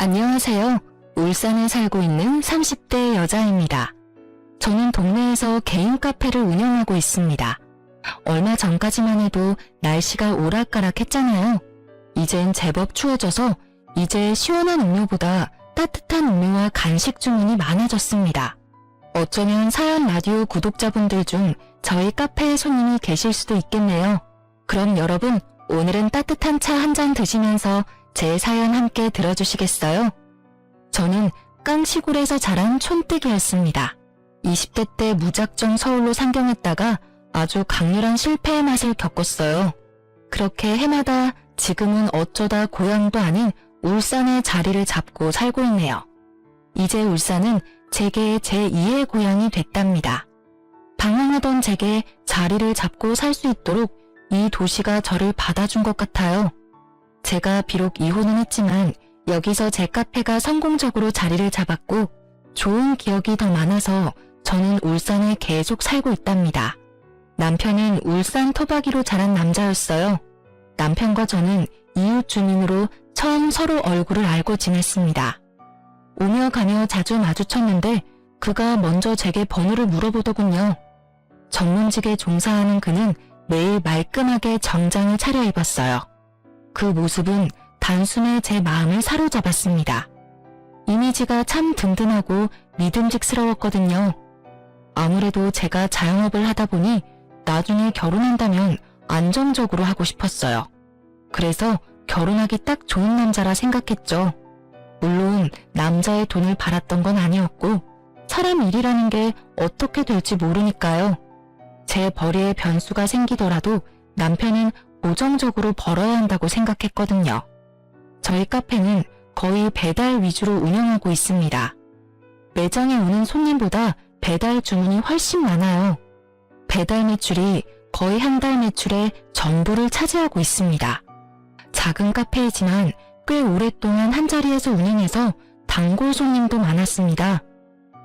안녕하세요. 울산에 살고 있는 30대 여자입니다. 저는 동네에서 개인 카페를 운영하고 있습니다. 얼마 전까지만 해도 날씨가 오락가락했잖아요. 이젠 제법 추워져서 이제 시원한 음료보다 따뜻한 음료와 간식 주문이 많아졌습니다. 어쩌면 사연 라디오 구독자분들 중 저희 카페에 손님이 계실 수도 있겠네요. 그럼 여러분, 오늘은 따뜻한 차 한 잔 드시면서 제 사연 함께 들어주시겠어요? 저는 깡시골에서 자란 촌뜨기였습니다. 20대 때 무작정 서울로 상경했다가 아주 강렬한 실패의 맛을 겪었어요. 그렇게 해마다 지금은 어쩌다 고향도 아닌 울산에 자리를 잡고 살고 있네요. 이제 울산은 제게 제2의 고향이 됐답니다. 방황하던 제게 자리를 잡고 살 수 있도록 이 도시가 저를 받아준 것 같아요. 제가 비록 이혼은 했지만 여기서 제 카페가 성공적으로 자리를 잡았고 좋은 기억이 더 많아서 저는 울산에 계속 살고 있답니다. 남편은 울산 토박이로 자란 남자였어요. 남편과 저는 이웃 주민으로 처음 서로 얼굴을 알고 지냈습니다. 오며 가며 자주 마주쳤는데 그가 먼저 제게 번호를 물어보더군요. 전문직에 종사하는 그는 매일 말끔하게 정장을 차려입었어요. 그 모습은 단숨에 제 마음을 사로잡았습니다. 이미지가 참 든든하고 믿음직스러웠거든요. 아무래도 제가 자영업을 하다 보니 나중에 결혼한다면 안정적으로 하고 싶었어요. 그래서 결혼하기 딱 좋은 남자라 생각했죠. 물론 남자의 돈을 바랐던 건 아니었고 사람 일이라는 게 어떻게 될지 모르니까요. 제 벌이에 변수가 생기더라도 남편은 고정적으로 벌어야 한다고 생각했거든요. 저희 카페는 거의 배달 위주로 운영하고 있습니다. 매장에 오는 손님보다 배달 주문이 훨씬 많아요. 배달 매출이 거의 한 달 매출의 전부를 차지하고 있습니다. 작은 카페이지만 꽤 오랫동안 한자리에서 운영해서 단골 손님도 많았습니다.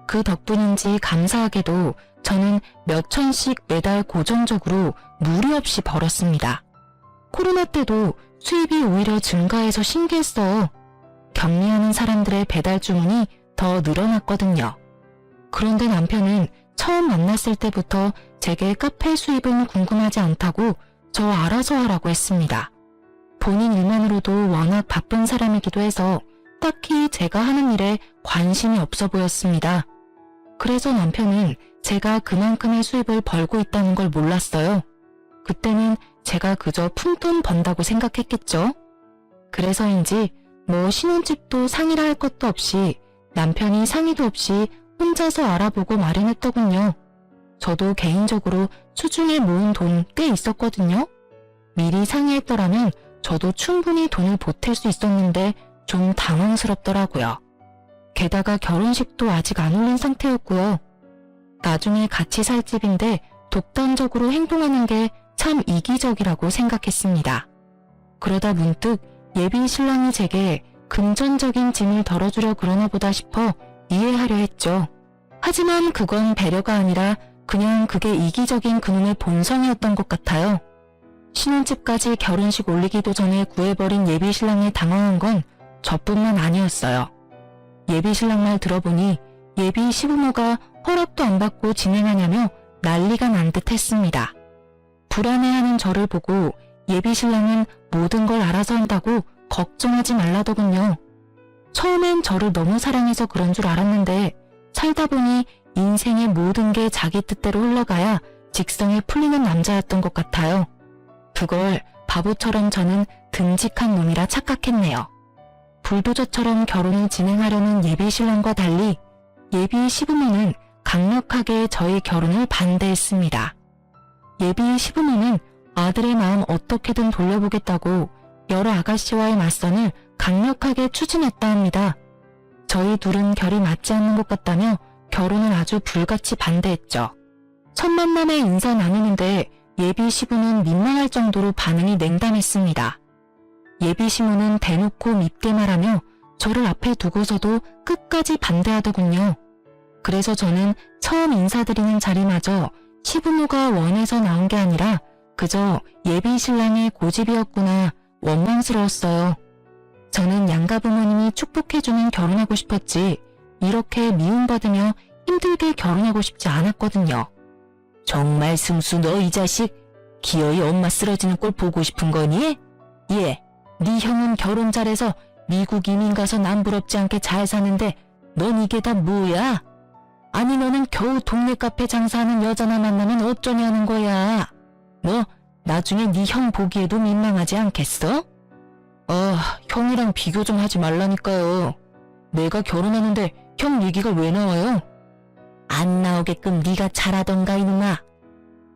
그 덕분인지 감사하게도 저는 몇 천씩 매달 고정적으로 무리 없이 벌었습니다. 코로나 때도 수입이 오히려 증가해서 신기했어요. 격리하는 사람들의 배달 주문이 더 늘어났거든요. 그런데 남편은 처음 만났을 때부터 제게 카페 수입은 궁금하지 않다고 저 알아서 하라고 했습니다. 본인 일만으로도 워낙 바쁜 사람이기도 해서 딱히 제가 하는 일에 관심이 없어 보였습니다. 그래서 남편은 제가 그만큼의 수입을 벌고 있다는 걸 몰랐어요. 그때는 제가 그저 푼돈 번다고 생각했겠죠. 그래서인지 신혼집도 상의를 할 것도 없이 남편이 상의도 없이 혼자서 알아보고 마련했더군요. 저도 개인적으로 수중에 모은 돈 꽤 있었거든요. 미리 상의했더라면 저도 충분히 돈을 보탤 수 있었는데 좀 당황스럽더라고요. 게다가 결혼식도 아직 안 올린 상태였고요. 나중에 같이 살 집인데 독단적으로 행동하는 게 참 이기적이라고 생각했습니다. 그러다 문득 예비 신랑이 제게 금전적인 짐을 덜어주려 그러나 보다 싶어 이해하려 했죠. 하지만 그건 배려가 아니라 그냥 그게 이기적인 그놈의 본성이었던 것 같아요. 신혼집까지 결혼식 올리기도 전에 구해버린 예비 신랑에 당황한 건 저뿐만 아니었어요. 예비 신랑 말 들어보니 예비 시부모가 허락도 안 받고 진행하냐며 난리가 난 듯 했습니다. 불안해하는 저를 보고 예비 신랑은 모든 걸 알아서 한다고 걱정하지 말라더군요. 처음엔 저를 너무 사랑해서 그런 줄 알았는데 살다 보니 인생의 모든 게 자기 뜻대로 흘러가야 직성에 풀리는 남자였던 것 같아요. 그걸 바보처럼 저는 듬직한 놈이라 착각했네요. 불도저처럼 결혼을 진행하려는 예비 신랑과 달리 예비 시부모는 강력하게 저희 결혼을 반대했습니다. 예비 시부모는 아들의 마음 어떻게든 돌려보겠다고 여러 아가씨와의 맞선을 강력하게 추진했다 합니다. 저희 둘은 결이 맞지 않는 것 같다며 결혼을 아주 불같이 반대했죠. 첫 만남에 인사 나누는데 예비 시부는 민망할 정도로 반응이 냉담했습니다. 예비 시부는 대놓고 밉게 말하며 저를 앞에 두고서도 끝까지 반대하더군요. 그래서 저는 처음 인사드리는 자리마저 시부모가 원해서 나온 게 아니라 그저 예비 신랑의 고집이었구나 원망스러웠어요. 저는 양가 부모님이 축복해주는 결혼하고 싶었지 이렇게 미움받으며 힘들게 결혼하고 싶지 않았거든요. 정말 승수 너 이 자식 기어이 엄마 쓰러지는 꼴 보고 싶은 거니? 예, 네 형은 결혼 잘해서 미국 이민 가서 남부럽지 않게 잘 사는데 넌 이게 다 뭐야? 아니 너는 겨우 동네 카페 장사하는 여자나 만나면 어쩌냐는 거야. 너 나중에 네 형 보기에도 민망하지 않겠어? 형이랑 비교 좀 하지 말라니까요. 내가 결혼하는데 형 얘기가 왜 나와요? 안 나오게끔 네가 잘하던가 이놈아.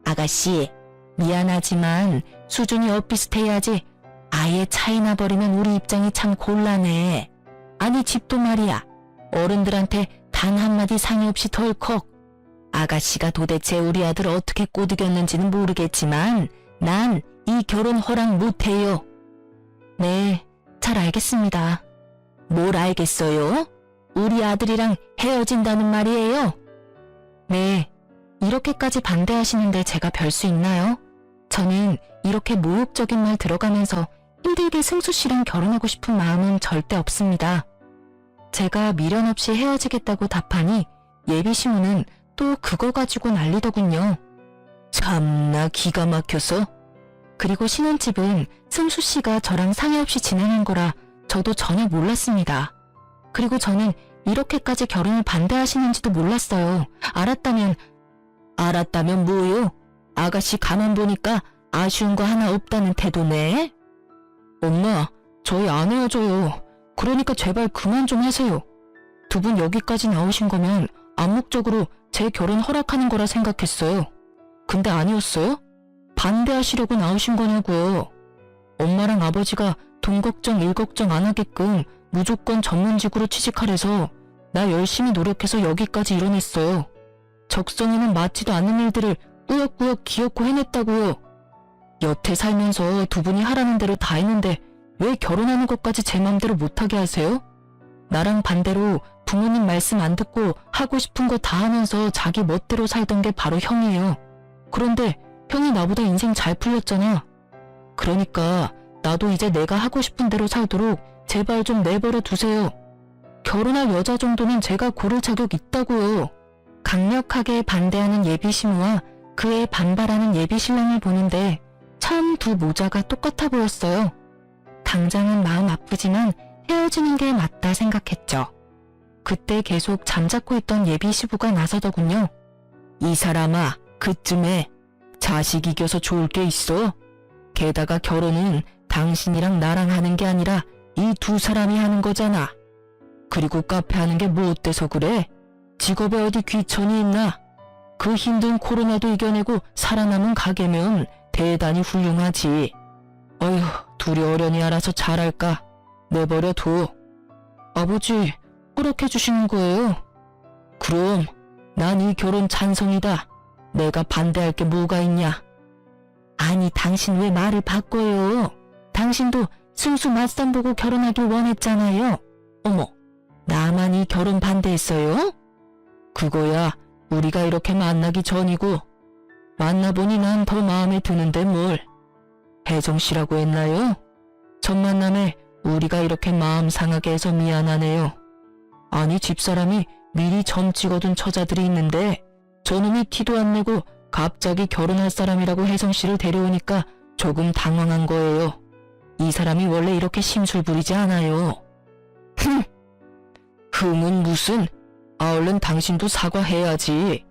아가씨, 미안하지만 수준이 엇비슷해야지 아예 차이 나버리면 우리 입장이 참 곤란해. 아니 집도 말이야. 어른들한테 단 한마디 상의 없이 덜컥. 아가씨가 도대체 우리 아들 어떻게 꼬드겼는지는 모르겠지만 난 이 결혼 허락 못해요. 네, 잘 알겠습니다. 뭘 알겠어요? 우리 아들이랑 헤어진다는 말이에요? 네, 이렇게까지 반대하시는데 제가 별 수 있나요? 저는 이렇게 모욕적인 말 들어가면서 힘들게 승수 씨랑 결혼하고 싶은 마음은 절대 없습니다. 제가 미련 없이 헤어지겠다고 답하니 예비 시무는 또 그거 가지고 난리더군요. 참나 기가 막혀서. 그리고 신혼집은 승수 씨가 저랑 상의 없이 진행한 거라 저도 전혀 몰랐습니다. 그리고 저는 이렇게까지 결혼을 반대하시는지도 몰랐어요. 알았다면 뭐요? 아가씨 가만 보니까 아쉬운 거 하나 없다는 태도네. 엄마, 저희 안 헤어져요. 그러니까 제발 그만 좀 하세요. 두 분 여기까지 나오신 거면 암묵적으로 제 결혼 허락하는 거라 생각했어요. 근데 아니었어요? 반대하시려고 나오신 거냐고요. 엄마랑 아버지가 돈 걱정, 일 걱정 안 하게끔 무조건 전문직으로 취직하래서 나 열심히 노력해서 여기까지 이뤄냈어요. 적성에는 맞지도 않는 일들을 꾸역꾸역 기어코 해냈다고요. 여태 살면서 두 분이 하라는 대로 다 했는데 왜 결혼하는 것까지 제 맘대로 못하게 하세요? 나랑 반대로 부모님 말씀 안 듣고 하고 싶은 거 다 하면서 자기 멋대로 살던 게 바로 형이에요. 그런데 형이 나보다 인생 잘 풀렸잖아. 그러니까 나도 이제 내가 하고 싶은 대로 살도록 제발 좀 내버려 두세요. 결혼할 여자 정도는 제가 고를 자격 있다고요. 강력하게 반대하는 예비 시무와 그에 반발하는 예비 신랑을 보는데 참 두 모자가 똑같아 보였어요. 당장은 마음 아프지만 헤어지는 게 맞다 생각했죠. 그때 계속 잠자코 있던 예비 시부가 나서더군요. 이 사람아, 그쯤에 자식 이겨서 좋을 게 있어? 게다가 결혼은 당신이랑 나랑 하는 게 아니라 이 두 사람이 하는 거잖아. 그리고 카페 하는 게 뭐 어때서 그래? 직업에 어디 귀천이 있나? 그 힘든 코로나도 이겨내고 살아남은 가게면 대단히 훌륭하지. 어휴, 둘이 어련히 알아서 잘할까? 내버려 둬. 아버지, 허락해 주시는 거예요? 그럼 난 이 결혼 찬성이다. 내가 반대할 게 뭐가 있냐? 아니, 당신 왜 말을 바꿔요? 당신도 승수 맞선 보고 결혼하길 원했잖아요. 어머, 나만 이 결혼 반대했어요? 그거야 우리가 이렇게 만나기 전이고 만나보니 난 더 마음에 드는데 뭘. 혜정 씨라고 했나요? 첫 만남에 우리가 이렇게 마음 상하게 해서 미안하네요. 아니, 집사람이 미리 점 찍어둔 처자들이 있는데 저놈이 티도 안 내고 갑자기 결혼할 사람이라고 혜정 씨를 데려오니까 조금 당황한 거예요. 이 사람이 원래 이렇게 심술 부리지 않아요. 흠은 무슨? 얼른 당신도 사과해야지.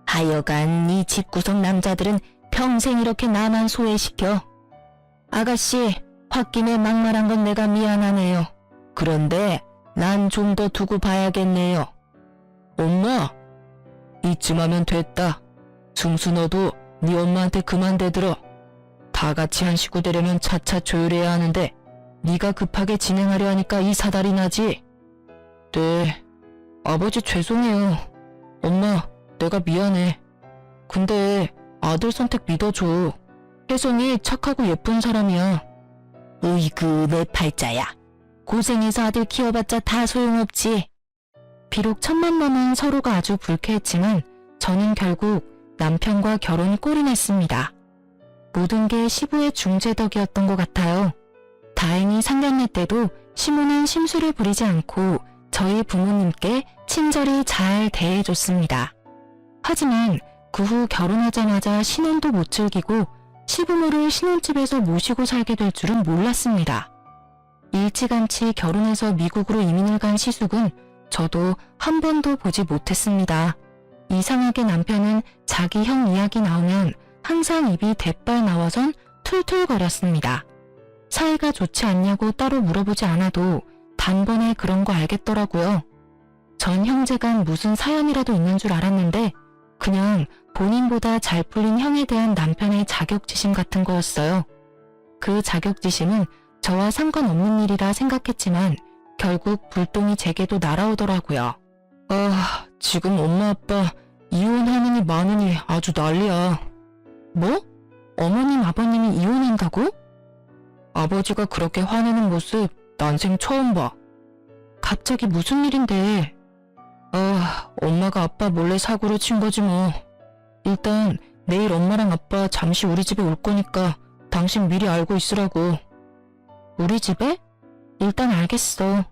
하여간 이 집구석 남자들은 평생 이렇게 나만 소외시켜. 아가씨, 홧김에 막말한 건 내가 미안하네요. 그런데 난 좀 더 두고 봐야겠네요. 엄마, 이쯤 하면 됐다. 승수 너도 네 엄마한테 그만 대들어. 다 같이 한 식구 되려면 차차 조율해야 하는데 네가 급하게 진행하려 하니까 이 사달이 나지. 네, 아버지 죄송해요. 엄마, 내가 미안해. 근데 아들 선택 믿어줘. 혜성이 착하고 예쁜 사람이야. 으이그 내 팔자야. 고생해서 아들 키워봤자 다 소용없지. 비록 첫 만남은 서로가 아주 불쾌했지만 저는 결국 남편과 결혼 꼴이 났습니다. 모든 게 시부의 중재덕이었던 것 같아요. 다행히 상견례 때도 시모는 심술을 부리지 않고 저희 부모님께 친절히 잘 대해줬습니다. 하지만 그 후 결혼하자마자 신혼도 못 즐기고 시부모를 신혼집에서 모시고 살게 될 줄은 몰랐습니다. 일찌감치 결혼해서 미국으로 이민을 간 시숙은 저도 한 번도 보지 못했습니다. 이상하게 남편은 자기 형 이야기 나오면 항상 입이 대빨 나와선 툴툴거렸습니다. 사이가 좋지 않냐고 따로 물어보지 않아도 단번에 그런 거 알겠더라고요. 전 형제간 무슨 사연이라도 있는 줄 알았는데 그냥 본인보다 잘 풀린 형에 대한 남편의 자격지심 같은 거였어요. 그 자격지심은 저와 상관없는 일이라 생각했지만 결국 불똥이 제게도 날아오더라고요. 지금 엄마 아빠 이혼하느니 마느니 아주 난리야. 뭐? 어머님 아버님이 이혼한다고? 아버지가 그렇게 화내는 모습 난생 처음 봐. 갑자기 무슨 일인데? 엄마가 아빠 몰래 사고를 친 거지 뭐. 일단 내일 엄마랑 아빠 잠시 우리 집에 올 거니까 당신 미리 알고 있으라고. 우리 집에? 일단 알겠어.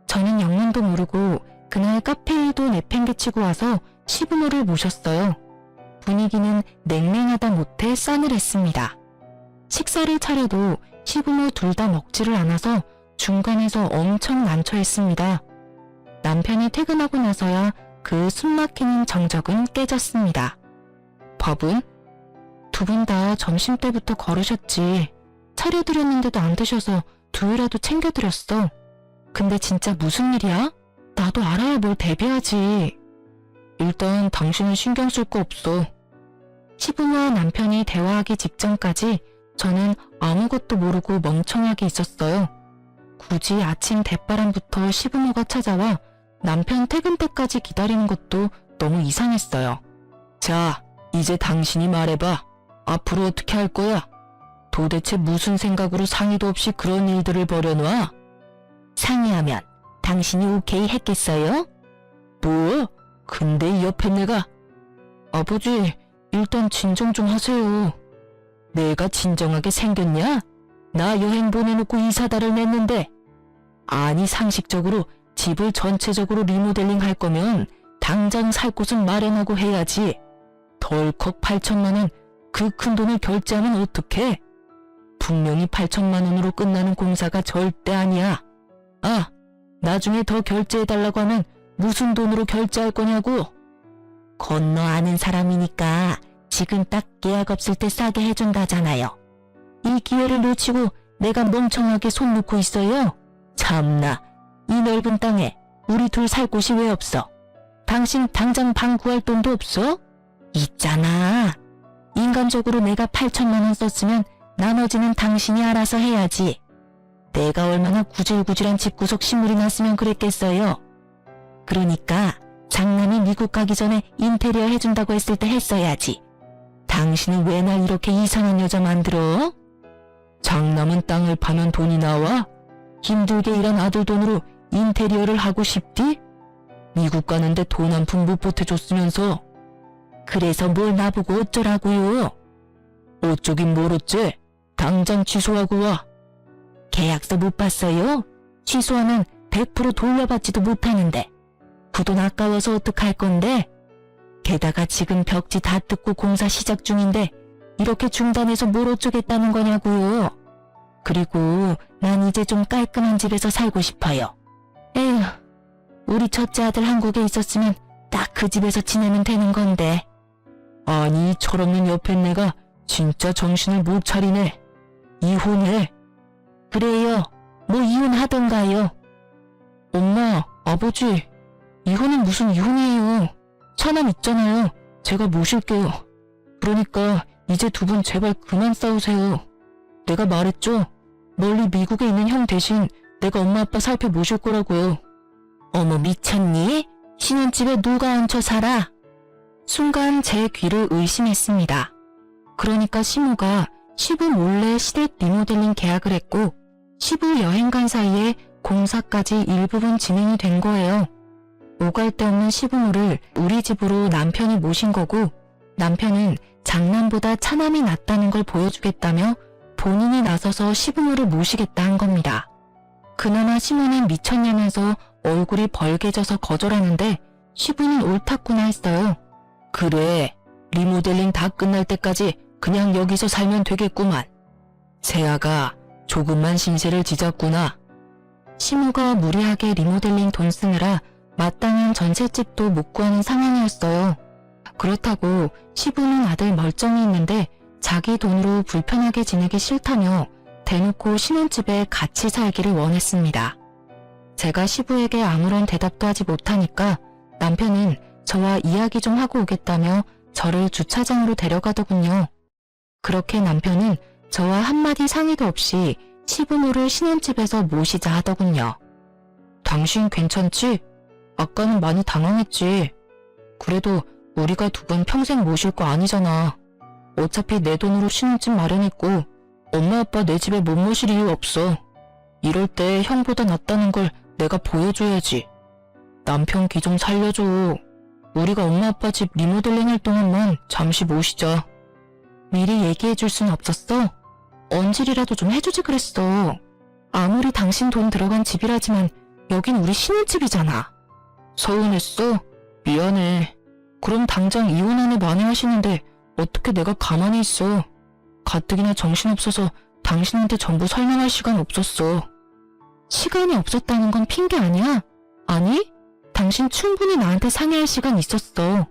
저는 영문도 모르고 그날 카페에도 내팽개치고 와서 시부모를 모셨어요. 분위기는 냉랭하다 못해 싸늘했습니다. 식사를 차려도 시부모 둘 다 먹지를 않아서 중간에서 엄청 난처했습니다. 남편이 퇴근하고 나서야 그 숨막히는 정적은 깨졌습니다. 밥은? 두 분 다 점심때부터 걸으셨지. 차려드렸는데도 안 드셔서 두유라도 챙겨드렸어. 근데 진짜 무슨 일이야? 나도 알아야 뭘 대비하지. 일단 당신은 신경 쓸 거 없어. 시부모와 남편이 대화하기 직전까지 저는 아무것도 모르고 멍청하게 있었어요. 굳이 아침 대바람부터 시부모가 찾아와 남편 퇴근 때까지 기다리는 것도 너무 이상했어요. 자, 이제 당신이 말해봐. 앞으로 어떻게 할 거야? 도대체 무슨 생각으로 상의도 없이 그런 일들을 벌여놔? 상의하면 당신이 오케이 했겠어요? 뭐? 근데 이 옆에 내가... 아버지, 일단 진정 좀 하세요. 내가 진정하게 생겼냐? 나 여행 보내놓고 이사다를 냈는데. 아니 상식적으로 집을 전체적으로 리모델링 할 거면 당장 살 곳은 마련하고 해야지. 덜컥 8천만 원, 그 큰 돈을 결제하면 어떡해? 분명히 8천만 원으로 끝나는 공사가 절대 아니야. 나중에 더 결제해달라고 하면 무슨 돈으로 결제할 거냐고? 건너 아는 사람이니까 지금 딱 계약 없을 때 싸게 해준다잖아요. 이 기회를 놓치고 내가 멍청하게 손 놓고 있어요? 참나, 이 넓은 땅에 우리 둘 살 곳이 왜 없어? 당신 당장 방 구할 돈도 없어? 있잖아. 인간적으로 내가 8천만 원 썼으면 나머지는 당신이 알아서 해야지. 내가 얼마나 구질구질한 집구석 신물이 났으면 그랬겠어요. 그러니까 장남이 미국 가기 전에 인테리어 해준다고 했을 때 했어야지. 당신은 왜 날 이렇게 이상한 여자 만들어? 장남은 땅을 파면 돈이 나와? 힘들게 일한 아들 돈으로 인테리어를 하고 싶디? 미국 가는데 돈 한 푼 못 보태줬으면서. 그래서 뭘 나보고 어쩌라고요? 어쩌긴 뭘 어째? 당장 취소하고 와. 계약서 못 봤어요? 취소하면 100% 돌려받지도 못하는데. 그 돈 아까워서 어떡할 건데? 게다가 지금 벽지 다 뜯고 공사 시작 중인데 이렇게 중단해서 뭘 어쩌겠다는 거냐고요. 그리고 난 이제 좀 깔끔한 집에서 살고 싶어요. 에휴, 우리 첫째 아들 한국에 있었으면 딱 그 집에서 지내면 되는 건데. 아니, 이 철없는 옆에 내가 진짜 정신을 못 차리네. 이혼해. 그래요. 뭐 이혼하던가요. 엄마, 아버지, 이혼은 무슨 이혼이에요. 차남 있잖아요. 제가 모실게요. 그러니까 이제 두 분 제발 그만 싸우세요. 내가 말했죠? 멀리 미국에 있는 형 대신 내가 엄마 아빠 살펴 모실 거라고요. 어머, 미쳤니? 신혼집에 누가 얹혀 살아? 순간 제 귀를 의심했습니다. 그러니까 시모가 시부 몰래 시댁 리모델링 계약을 했고 시부 여행 간 사이에 공사까지 일부분 진행이 된 거예요. 오갈 데 없는 시부모를 우리 집으로 남편이 모신 거고 남편은 장남보다 차남이 낫다는 걸 보여주겠다며 본인이 나서서 시부모를 모시겠다 한 겁니다. 그나마 시모는 미쳤냐면서 얼굴이 벌개져서 거절하는데 시부는 옳았구나 했어요. 그래, 리모델링 다 끝날 때까지 그냥 여기서 살면 되겠구만. 세아가 조금만 신세를 지졌구나. 시모가 무리하게 리모델링 돈 쓰느라 마땅한 전셋집도 못 구하는 상황이었어요. 그렇다고 시부는 아들 멀쩡히 있는데 자기 돈으로 불편하게 지내기 싫다며 대놓고 신혼집에 같이 살기를 원했습니다. 제가 시부에게 아무런 대답도 하지 못하니까 남편은 저와 이야기 좀 하고 오겠다며 저를 주차장으로 데려가더군요. 그렇게 남편은 저와 한마디 상의도 없이 시부모를 신혼집에서 모시자 하더군요. 당신 괜찮지? 아까는 많이 당황했지. 그래도 우리가 두 번 평생 모실 거 아니잖아. 어차피 내 돈으로 신혼집 마련했고 엄마 아빠 내 집에 못 모실 이유 없어. 이럴 때 형보다 낫다는 걸 내가 보여줘야지. 남편 기 좀 살려줘. 우리가 엄마 아빠 집 리모델링 할 동안만 잠시 모시자. 미리 얘기해줄 순 없었어? 언질이라도 좀 해주지 그랬어. 아무리 당신 돈 들어간 집이라지만 여긴 우리 신혼집이잖아. 서운했어? 미안해. 그럼 당장 이혼안에 만회하시는데 어떻게 내가 가만히 있어. 가뜩이나 정신없어서 당신한테 전부 설명할 시간 없었어. 시간이 없었다는 건 핑계 아니야? 아니? 당신 충분히 나한테 상의할 시간 있었어.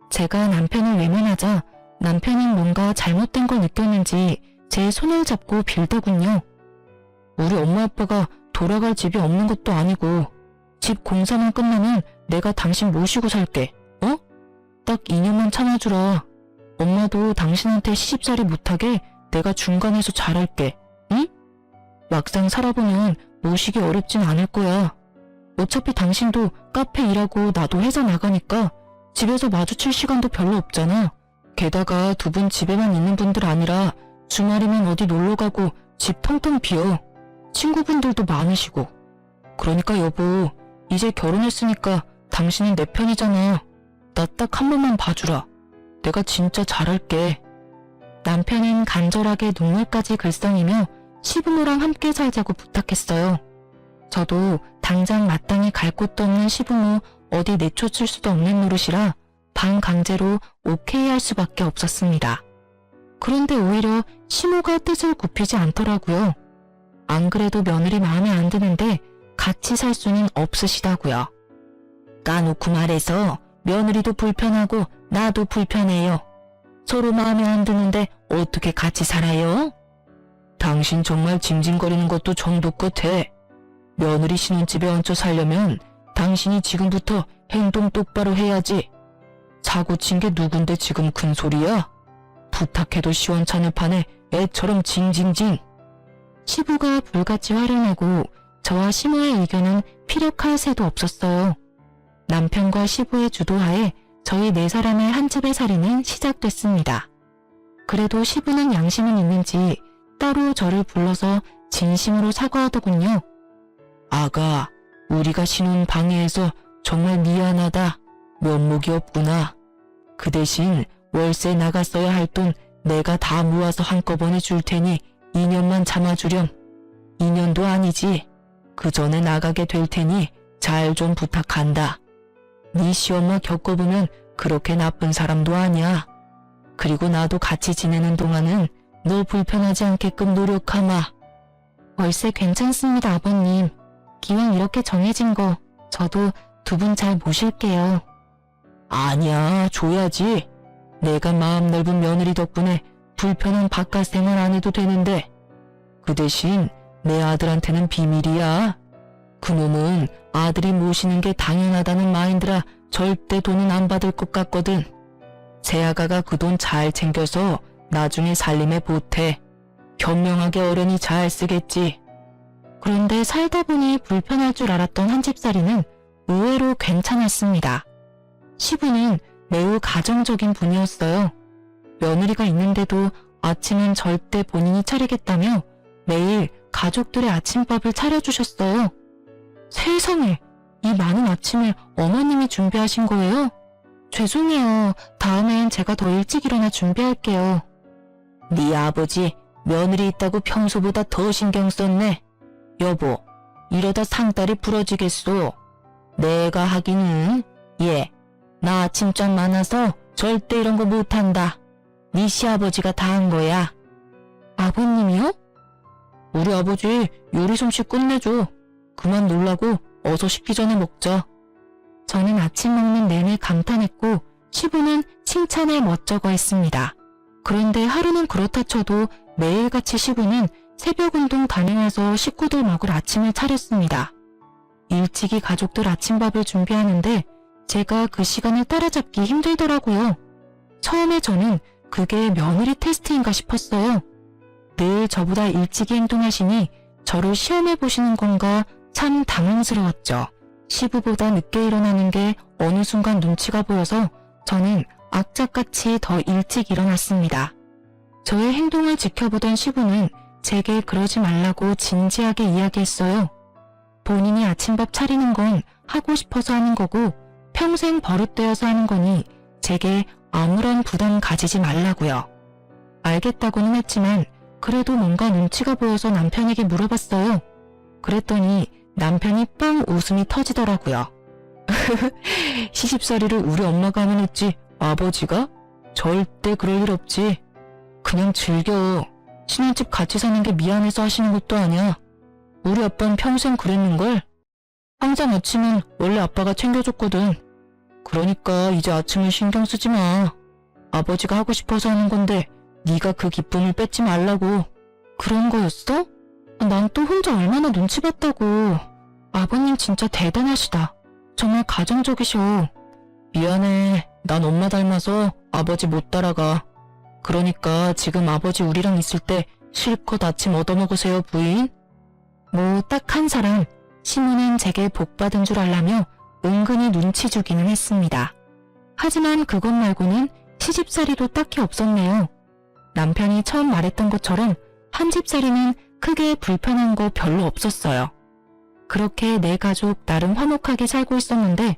제가 남편을 외면하자 남편은 뭔가 잘못된 걸 느꼈는지 제 손을 잡고 빌더군요. 우리 엄마 아빠가 돌아갈 집이 없는 것도 아니고 집 공사만 끝나면 내가 당신 모시고 살게. 어? 딱 2년만 참아주라. 엄마도 당신한테 시집살이 못하게 내가 중간에서 잘할게. 응? 막상 살아보면 모시기 어렵진 않을 거야. 어차피 당신도 카페 일하고 나도 회사 나가니까 집에서 마주칠 시간도 별로 없잖아. 게다가 두 분 집에만 있는 분들 아니라 주말이면 어디 놀러가고 집 텅텅 비어. 친구분들도 많으시고. 그러니까 여보, 이제 결혼했으니까 당신은 내 편이잖아. 나 딱 한 번만 봐주라. 내가 진짜 잘할게. 남편은 간절하게 눈물까지 글썽이며 시부모랑 함께 살자고 부탁했어요. 저도 당장 마땅히 갈 곳도 없는 시부모 어디 내쫓을 수도 없는 노릇이라 반강제로 오케이 할 수밖에 없었습니다. 그런데 오히려 시모가 뜻을 굽히지 않더라고요. 안 그래도 며느리 마음에 안 드는데 같이 살 수는 없으시다고요. 까놓고 말해서 며느리도 불편하고 나도 불편해요. 서로 마음에 안 드는데 어떻게 같이 살아요? 당신 정말 징징거리는 것도 정도 끝에. 며느리 신혼집에 얹혀 살려면 당신이 지금부터 행동 똑바로 해야지. 사고 친 게 누군데 지금 큰 소리야? 부탁해도 시원찮을 판에 애처럼 징징징. 시부가 불같이 화를 내고 저와 시모의 의견은 피력할 새도 없었어요. 남편과 시부의 주도하에 저희 네 사람의 한 집의 살이는 시작됐습니다. 그래도 시부는 양심은 있는지 따로 저를 불러서 진심으로 사과하더군요. 아가, 우리가 신혼 방해해서 정말 미안하다. 면목이 없구나. 그 대신 월세 나갔어야 할 돈 내가 다 모아서 한꺼번에 줄 테니 2년만 참아주렴. 2년도 아니지. 그 전에 나가게 될 테니 잘 좀 부탁한다. 네 시엄마 겪어보면 그렇게 나쁜 사람도 아니야. 그리고 나도 같이 지내는 동안은 너 불편하지 않게끔 노력하마. 월세 괜찮습니다, 아버님. 기왕 이렇게 정해진 거 저도 두 분 잘 모실게요. 아니야, 줘야지. 내가 마음 넓은 며느리 덕분에 불편한 바깥 생활 안 해도 되는데. 그 대신 내 아들한테는 비밀이야. 그놈은 아들이 모시는 게 당연하다는 마인드라 절대 돈은 안 받을 것 같거든. 새아가가 그 돈 잘 챙겨서 나중에 살림에 보태. 현명하게 어련히 잘 쓰겠지. 그런데 살다 보니 불편할 줄 알았던 한 집살이는 의외로 괜찮았습니다. 시부는 매우 가정적인 분이었어요. 며느리가 있는데도 아침은 절대 본인이 차리겠다며 매일 가족들의 아침밥을 차려주셨어요. 세상에, 이 많은 아침을 어머님이 준비하신 거예요? 죄송해요. 다음엔 제가 더 일찍 일어나 준비할게요. 네 아버지 며느리 있다고 평소보다 더 신경 썼네. 여보, 이러다 상다리 부러지겠소. 내가 하기는 나 아침잠 많아서 절대 이런 거 못한다. 네 시아버지가 다 한 거야. 아버님이요? 우리 아버지 요리 솜씨 끝내줘. 그만 놀라고 어서 식기 전에 먹자. 저는 아침 먹는 내내 감탄했고 시부는 칭찬에 멋쩍어 했습니다. 그런데 하루는 그렇다 쳐도 매일같이 시부는 새벽 운동 다녀와서 식구들 먹을 아침을 차렸습니다. 일찍이 가족들 아침밥을 준비하는데 제가 그 시간을 따라잡기 힘들더라고요. 처음에 저는 그게 며느리 테스트인가 싶었어요. 늘 저보다 일찍이 행동하시니 저를 시험해 보시는 건가 참 당황스러웠죠. 시부보다 늦게 일어나는 게 어느 순간 눈치가 보여서 저는 악착같이 더 일찍 일어났습니다. 저의 행동을 지켜보던 시부는 제게 그러지 말라고 진지하게 이야기했어요. 본인이 아침밥 차리는 건 하고 싶어서 하는 거고 평생 버릇되어서 하는 거니 제게 아무런 부담 가지지 말라고요. 알겠다고는 했지만 그래도 뭔가 눈치가 보여서 남편에게 물어봤어요. 그랬더니 남편이 빵 웃음이 터지더라고요. 시집살이를 우리 엄마가 하면 했지 아버지가? 절대 그럴 일 없지. 그냥 즐겨. 신혼집 같이 사는 게 미안해서 하시는 것도 아니야. 우리 아빠는 평생 그랬는걸. 항상 아침은 원래 아빠가 챙겨줬거든. 그러니까 이제 아침은 신경 쓰지 마. 아버지가 하고 싶어서 하는 건데 네가 그 기쁨을 뺏지 말라고. 그런 거였어? 난 또 혼자 얼마나 눈치 봤다고. 아버님 진짜 대단하시다. 정말 가정적이셔. 미안해. 난 엄마 닮아서 아버지 못 따라가. 그러니까 지금 아버지 우리랑 있을 때 실컷 아침 얻어먹으세요, 부인. 뭐 딱 한 사람, 시모는 제게 복받은 줄 알라며 은근히 눈치 주기는 했습니다. 하지만 그것 말고는 시집살이도 딱히 없었네요. 남편이 처음 말했던 것처럼 한 집살이는 크게 불편한 거 별로 없었어요. 그렇게 내 가족 나름 화목하게 살고 있었는데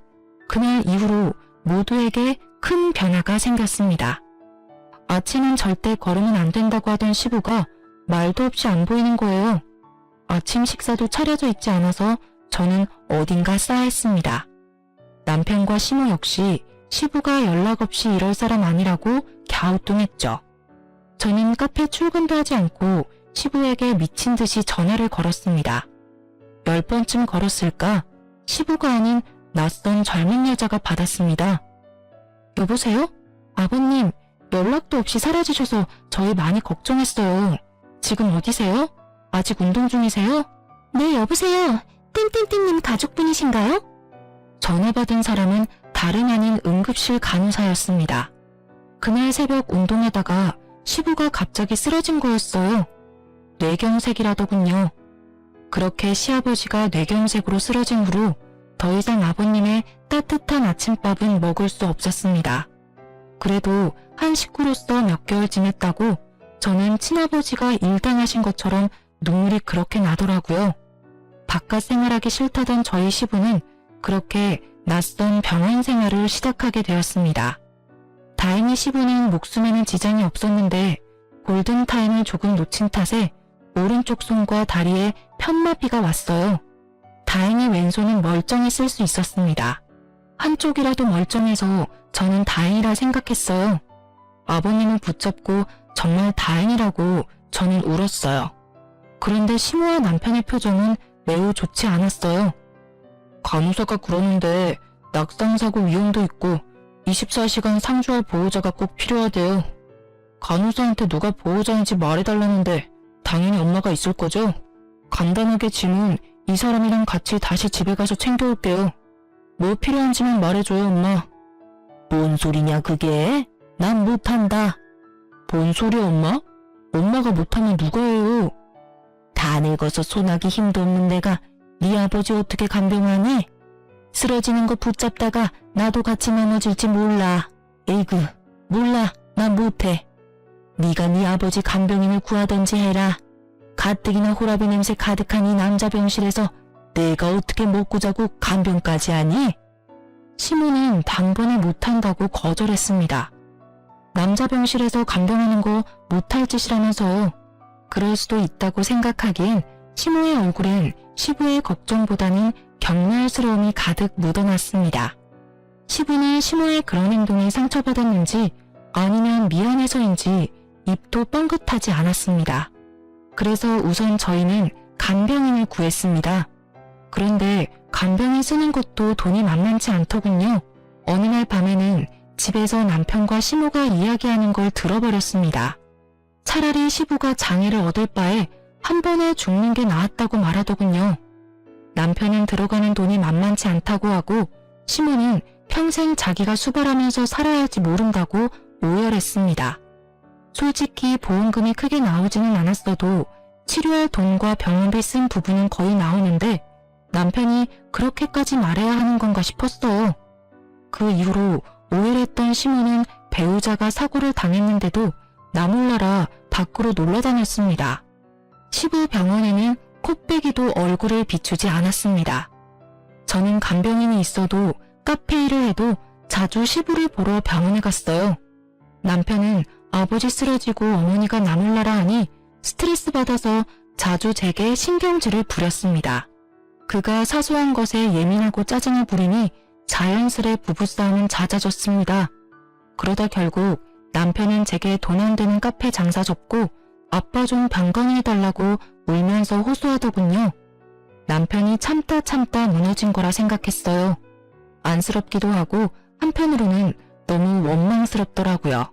그날 이후로 모두에게 큰 변화가 생겼습니다. 아침은 절대 걸으면 안 된다고 하던 시부가 말도 없이 안 보이는 거예요. 아침 식사도 차려져 있지 않아서 저는 어딘가 싸했습니다. 남편과 시모 역시 시부가 연락 없이 이럴 사람 아니라고 갸우뚱했죠. 저는 카페 출근도 하지 않고 시부에게 미친 듯이 전화를 걸었습니다. 10번쯤 걸었을까? 시부가 아닌 낯선 젊은 여자가 받았습니다. 여보세요? 아버님, 연락도 없이 사라지셔서 저희 많이 걱정했어요. 지금 어디세요? 아직 운동 중이세요? 네, 여보세요. 땡땡땡님 가족분이신가요? 전화 받은 사람은 다름 아닌 응급실 간호사였습니다. 그날 새벽 운동하다가 시부가 갑자기 쓰러진 거였어요. 뇌경색이라더군요. 그렇게 시아버지가 뇌경색으로 쓰러진 후로 더 이상 아버님의 따뜻한 아침밥은 먹을 수 없었습니다. 그래도 한 식구로서 몇 개월 지냈다고 저는 친아버지가 일당하신 것처럼 눈물이 그렇게 나더라고요. 바깥 생활하기 싫다던 저희 시부는 그렇게 낯선 병원 생활을 시작하게 되었습니다. 다행히 시부는 목숨에는 지장이 없었는데 골든타임을 조금 놓친 탓에 오른쪽 손과 다리에 편마비가 왔어요. 다행히 왼손은 멀쩡히 쓸 수 있었습니다. 한쪽이라도 멀쩡해서 저는 다행이라 생각했어요. 아버님을 붙잡고 정말 다행이라고 저는 울었어요. 그런데 시모와 남편의 표정은 매우 좋지 않았어요. 간호사가 그러는데 낙상사고 위험도 있고 24시간 상주할 보호자가 꼭 필요하대요. 간호사한테 누가 보호자인지 말해달라는데 당연히 엄마가 있을 거죠? 간단하게 짐은 이 사람이랑 같이 다시 집에 가서 챙겨올게요. 뭐 필요한지만 말해줘요, 엄마. 뭔 소리냐 그게? 난 못한다. 뭔 소리야, 엄마? 엄마가 못하면 누가 해요? 다 늙어서 손하기 힘도 없는 내가 네 아버지 어떻게 간병하니? 쓰러지는 거 붙잡다가 나도 같이 넘어질지 몰라. 에이구, 몰라. 난 못해. 네가 네 아버지 간병인을 구하던지 해라. 가뜩이나 호라비 냄새 가득한 이 남자 병실에서 내가 어떻게 먹고 자고 간병까지 하니? 시모는 단번에 못한다고 거절했습니다. 남자 병실에서 간병하는 거 못할 짓이라면서요. 그럴 수도 있다고 생각하기엔 시모의 얼굴엔 시부의 걱정보다는 경멸스러움이 가득 묻어났습니다. 시부는 시모의 그런 행동에 상처받았는지 아니면 미안해서인지 입도 뻥긋하지 않았습니다. 그래서 우선 저희는 간병인을 구했습니다. 그런데 간병인 쓰는 것도 돈이 만만치 않더군요. 어느 날 밤에는 집에서 남편과 시모가 이야기하는 걸 들어버렸습니다. 차라리 시부가 장애를 얻을 바에 한 번에 죽는 게 나았다고 말하더군요. 남편은 들어가는 돈이 만만치 않다고 하고 시모는 평생 자기가 수발하면서 살아야 할지 모른다고 오열했습니다. 솔직히 보험금이 크게 나오지는 않았어도 치료할 돈과 병원비 쓴 부분은 거의 나오는데 남편이 그렇게까지 말해야 하는 건가 싶었어요. 그 이후로 오열했던 시모는 배우자가 사고를 당했는데도 나 몰라라 밖으로 놀러 다녔습니다. 시부 병원에는 코빼기도 얼굴을 비추지 않았습니다. 저는 간병인이 있어도 카페 일을 해도 자주 시부를 보러 병원에 갔어요. 남편은 아버지 쓰러지고 어머니가 나 몰라라 하니 스트레스 받아서 자주 제게 신경질을 부렸습니다. 그가 사소한 것에 예민하고 짜증을 부리니 자연스레 부부싸움은 잦아졌습니다. 그러다 결국 남편은 제게 돈 안 되는 카페 장사 접고 아빠 좀 병 건의해달라고 울면서 호소하더군요. 남편이 참다 무너진 거라 생각했어요. 안쓰럽기도 하고 한편으로는 너무 원망스럽더라고요.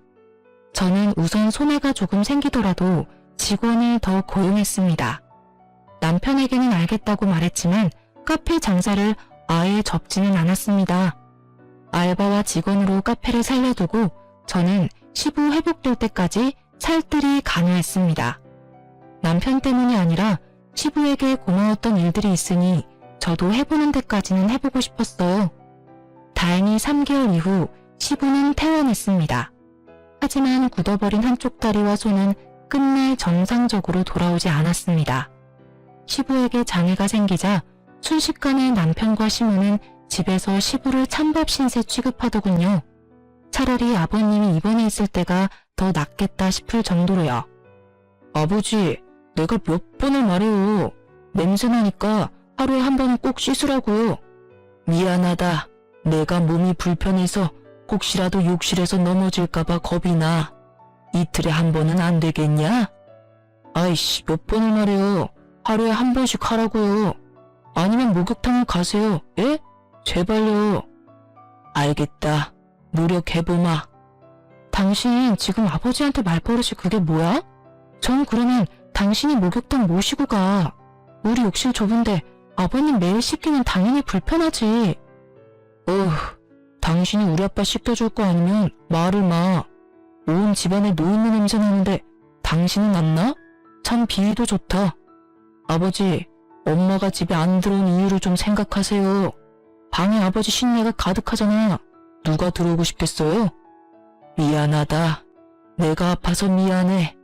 저는 우선 손해가 조금 생기더라도 직원을 더 고용했습니다. 남편에게는 알겠다고 말했지만 카페 장사를 아예 접지는 않았습니다. 알바와 직원으로 카페를 살려두고 저는 시부 회복될 때까지 살뜰히 간호했습니다. 남편 때문이 아니라 시부에게 고마웠던 일들이 있으니 저도 해보는 데까지는 해보고 싶었어요. 다행히 3개월 이후 시부는 퇴원했습니다. 하지만 굳어버린 한쪽 다리와 손은 끝내 정상적으로 돌아오지 않았습니다. 시부에게 장애가 생기자 순식간에 남편과 시모는 집에서 시부를 찬밥 신세 취급하더군요. 차라리 아버님이 입원해 있을 때가 더 낫겠다 싶을 정도로요. 아버지, 내가 몇 번을 말해요. 냄새나니까 하루에 한 번은 꼭 씻으라고요. 미안하다. 내가 몸이 불편해서 혹시라도 욕실에서 넘어질까봐 겁이 나. 이틀에 한 번은 안 되겠냐? 아이씨, 몇 번을 말해요. 하루에 한 번씩 하라고요. 아니면 목욕탕을 가세요. 예? 제발요. 알겠다. 노력해보마. 당신 지금 아버지한테 말버릇이 그게 뭐야? 전 그러면 당신이 목욕탕 모시고 가. 우리 욕실 좁은데 아버님 매일 씻기는 당연히 불편하지. 당신이 우리 아빠 씻겨줄 거 아니면 말을 마. 온 집안에 노인네 냄새 나는데 당신은 안 나? 참 비위도 좋다. 아버지, 엄마가 집에 안 들어온 이유를 좀 생각하세요. 방에 아버지 신내가 가득하잖아. 누가 들어오고 싶겠어요? 미안하다. 내가 아파서 미안해.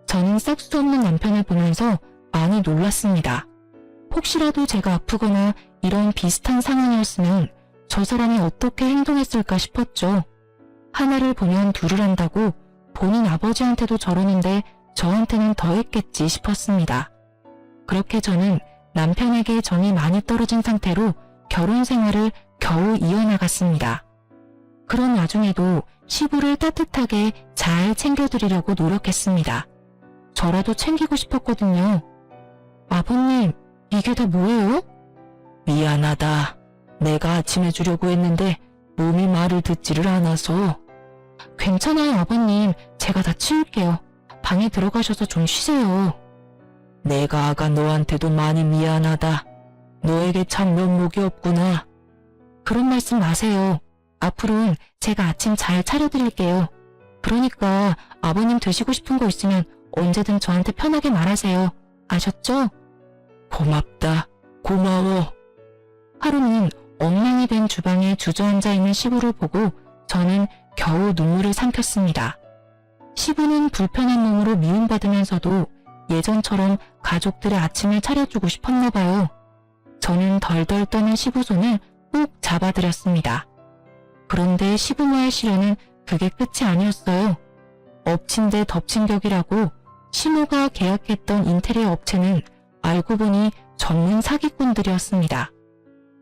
저는 싹 수 없는 남편을 보면서 많이 놀랐습니다. 혹시라도 제가 아프거나 이런 비슷한 상황이었으면 저 사람이 어떻게 행동했을까 싶었죠. 하나를 보면 둘을 한다고 본인 아버지한테도 저러는데 저한테는 더 했겠지 싶었습니다. 그렇게 저는 남편에게 정이 많이 떨어진 상태로 결혼 생활을 겨우 이어나갔습니다. 그런 와중에도 시부를 따뜻하게 잘 챙겨드리려고 노력했습니다. 저라도 챙기고 싶었거든요. 아버님, 이게 다 뭐예요? 미안하다. 내가 아침 해주려고 했는데 몸이 말을 듣지를 않아서. 괜찮아요, 아버님. 제가 다 치울게요. 방에 들어가셔서 좀 쉬세요. 내가 아가 너한테도 많이 미안하다. 너에게 참 면목이 없구나. 그런 말씀 마세요. 앞으로는 제가 아침 잘 차려드릴게요. 그러니까 아버님 드시고 싶은 거 있으면 언제든 저한테 편하게 말하세요. 아셨죠? 고맙다. 고마워. 하루는 엉망이 된 주방에 주저앉아 있는 시부를 보고 저는 겨우 눈물을 삼켰습니다. 시부는 불편한 몸으로 미움받으면서도 예전처럼 가족들의 아침을 차려주고 싶었나 봐요. 저는 덜덜 떠는 시부 손을 꼭 잡아드렸습니다. 그런데 시부모의 시련은 그게 끝이 아니었어요. 엎친 데 덮친 격이라고 시모가 계약했던 인테리어 업체는 알고 보니 전문 사기꾼들이었습니다.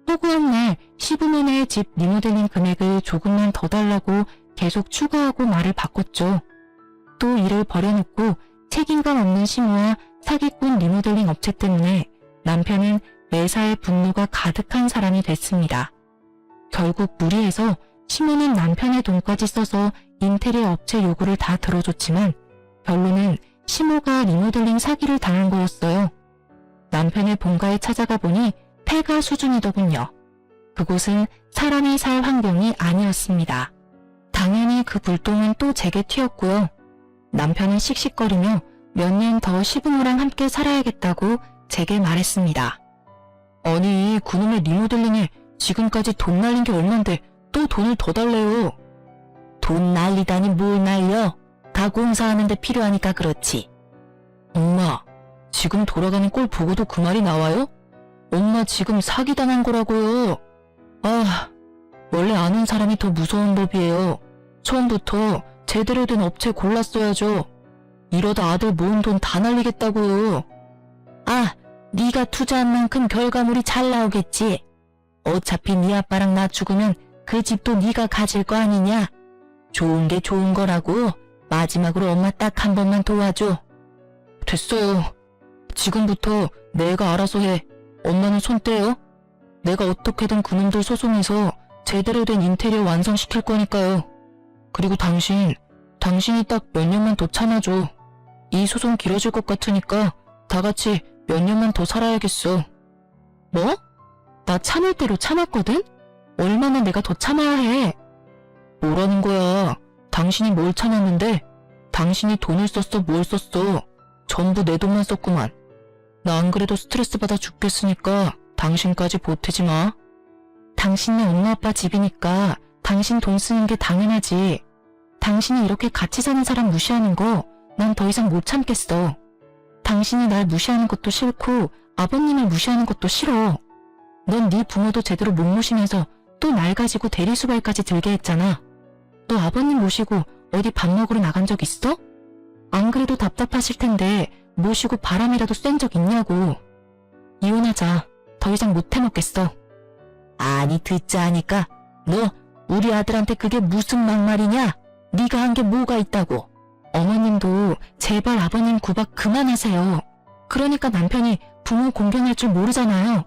허구한 날 시부모네 집 리모델링 금액을 조금만 더 달라고 계속 추가하고 말을 바꿨죠. 또 일을 버려놓고 책임감 없는 시모와 사기꾼 리모델링 업체 때문에 남편은 매사에 분노가 가득한 사람이 됐습니다. 결국 무리해서 시모는 남편의 돈까지 써서 인테리어 업체 요구를 다 들어줬지만 결론은 시모가 리모델링 사기를 당한 거였어요. 남편의 본가에 찾아가 보니 폐가 수준이더군요. 그곳은 사람이 살 환경이 아니었습니다. 당연히 그 불똥은 또 제게 튀었고요. 남편은 씩씩거리며 몇 년 더 시부모랑 함께 살아야겠다고 제게 말했습니다. 아니, 그놈의 리모델링에 지금까지 돈 날린 게 얼만데 또 돈을 더 달래요. 돈 날리다니 뭘 날려? 다 공사하는데 필요하니까 그렇지. 엄마, 지금 돌아가는 꼴 보고도 그 말이 나와요? 엄마 지금 사기당한 거라고요. 아, 원래 아는 사람이 더 무서운 법이에요. 처음부터 제대로 된 업체 골랐어야죠. 이러다 아들 모은 돈 다 날리겠다고요. 아, 네가 투자한 만큼 결과물이 잘 나오겠지. 어차피 네 아빠랑 나 죽으면 그 집도 네가 가질 거 아니냐. 좋은 게 좋은 거라고. 마지막으로 엄마 딱 한 번만 도와줘. 됐어요. 지금부터 내가 알아서 해. 엄마는 손 떼요. 내가 어떻게든 그놈들 소송해서 제대로 된 인테리어 완성시킬 거니까요. 그리고 당신이 딱 몇 년만 더 참아줘. 이 소송 길어질 것 같으니까 다 같이 몇 년만 더 살아야겠어. 뭐? 나 참을 대로 참았거든? 얼마나 내가 더 참아야 해? 뭐라는 거야. 당신이 뭘 참았는데? 당신이 돈을 썼어, 뭘 썼어? 전부 내 돈만 썼구만. 나 안 그래도 스트레스 받아 죽겠으니까 당신까지 보태지 마. 당신네 엄마 아빠 집이니까 당신 돈 쓰는 게 당연하지. 당신이 이렇게 같이 사는 사람 무시하는 거 난 더 이상 못 참겠어. 당신이 날 무시하는 것도 싫고 아버님을 무시하는 것도 싫어. 넌 네 부모도 제대로 못 모시면서 또 날 가지고 대리수발까지 들게 했잖아. 너 아버님 모시고 어디 밥 먹으러 나간 적 있어? 안 그래도 답답하실 텐데 모시고 바람이라도 쐰 적 있냐고. 이혼하자. 더 이상 못 해먹겠어. 아니 듣자 하니까 너 우리 아들한테 그게 무슨 막말이냐? 네가 한 게 뭐가 있다고. 어머님도 제발 아버님 구박 그만하세요. 그러니까 남편이 부모 공경할 줄 모르잖아요.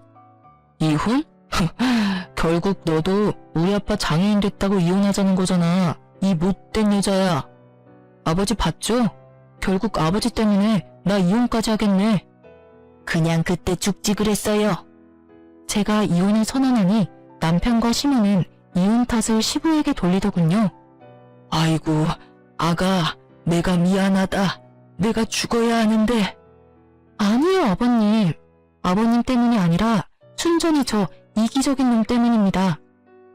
이혼? 결국 너도 우리 아빠 장애인 됐다고 이혼하자는 거잖아. 이 못된 여자야. 아버지 봤죠? 결국 아버지 때문에 나 이혼까지 하겠네. 그냥 그때 죽지 그랬어요. 제가 이혼을 선언하니 남편과 시모는 이혼 탓을 시부에게 돌리더군요. 아이고, 아가, 내가 미안하다. 내가 죽어야 하는데. 아니에요, 아버님. 아버님 때문이 아니라 순전히 저 이기적인 놈 때문입니다.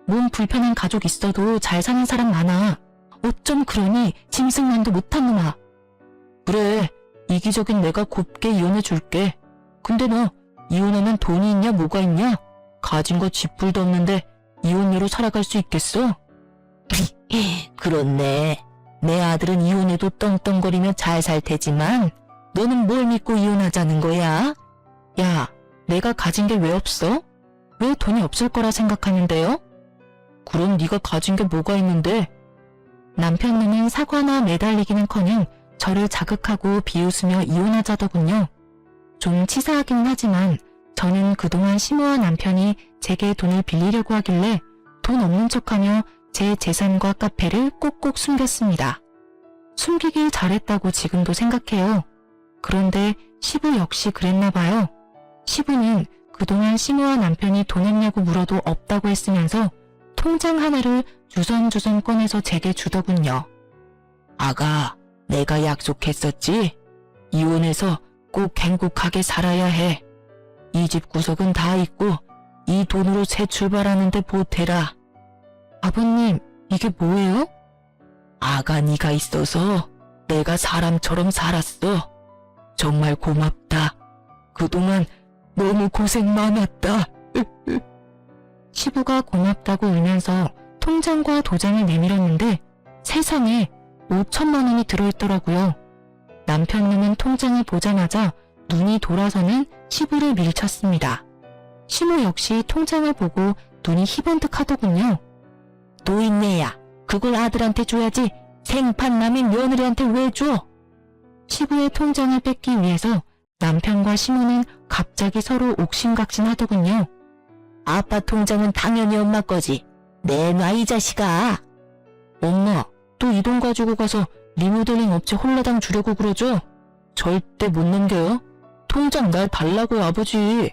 몸 불편한 가족 있어도 잘 사는 사람 많아. 어쩜 그러니 짐승만도 못한 놈아. 그래, 이기적인 내가 곱게 이혼해 줄게. 근데 너 이혼하면 돈이 있냐 뭐가 있냐? 가진 거 집불도 없는데 이혼녀로 살아갈 수 있겠어? 그렇네. 내 아들은 이혼해도 떵떵거리며 잘 살 테지만 너는 뭘 믿고 이혼하자는 거야? 야, 내가 가진 게 왜 없어? 왜 돈이 없을 거라 생각하는데요? 그럼 네가 가진 게 뭐가 있는데? 남편님은 사과나 매달리기는커녕 저를 자극하고 비웃으며 이혼하자더군요. 좀 치사하긴 하지만 저는 그동안 시모와 남편이 제게 돈을 빌리려고 하길래 돈 없는 척하며 제 재산과 카페를 꼭꼭 숨겼습니다. 숨기길 잘했다고 지금도 생각해요. 그런데 시부 역시 그랬나 봐요. 시부는 그동안 시모와 남편이 돈 없냐고 물어도 없다고 했으면서 통장 하나를 주섬주섬 꺼내서 제게 주더군요. 아가, 내가 약속했었지? 이혼해서 꼭 행복하게 살아야 해. 이 집 구석은 다 있고 이 돈으로 새 출발하는데 보태라. 아버님, 이게 뭐예요? 아가 네가 있어서 내가 사람처럼 살았어. 정말 고맙다. 그동안 너무 고생 많았다. 시부가 고맙다고 울면서 통장과 도장을 내밀었는데 세상에 5천만 원이 들어있더라고요. 남편님은 통장을 보자마자 눈이 돌아서는 시부를 밀쳤습니다. 시모 역시 통장을 보고 눈이 희번뜩하더군요. 노인네야, 그걸 아들한테 줘야지. 생판 남인 며느리한테 왜 줘? 시부의 통장을 뺏기 위해서 남편과 시모는 갑자기 서로 옥신각신하더군요. 아빠 통장은 당연히 엄마 거지. 내놔 이 자식아. 엄마, 또 이 돈 가지고 가서 리모델링 업체 홀라당 주려고 그러죠? 절대 못 넘겨요. 통장 날 달라고요, 아버지.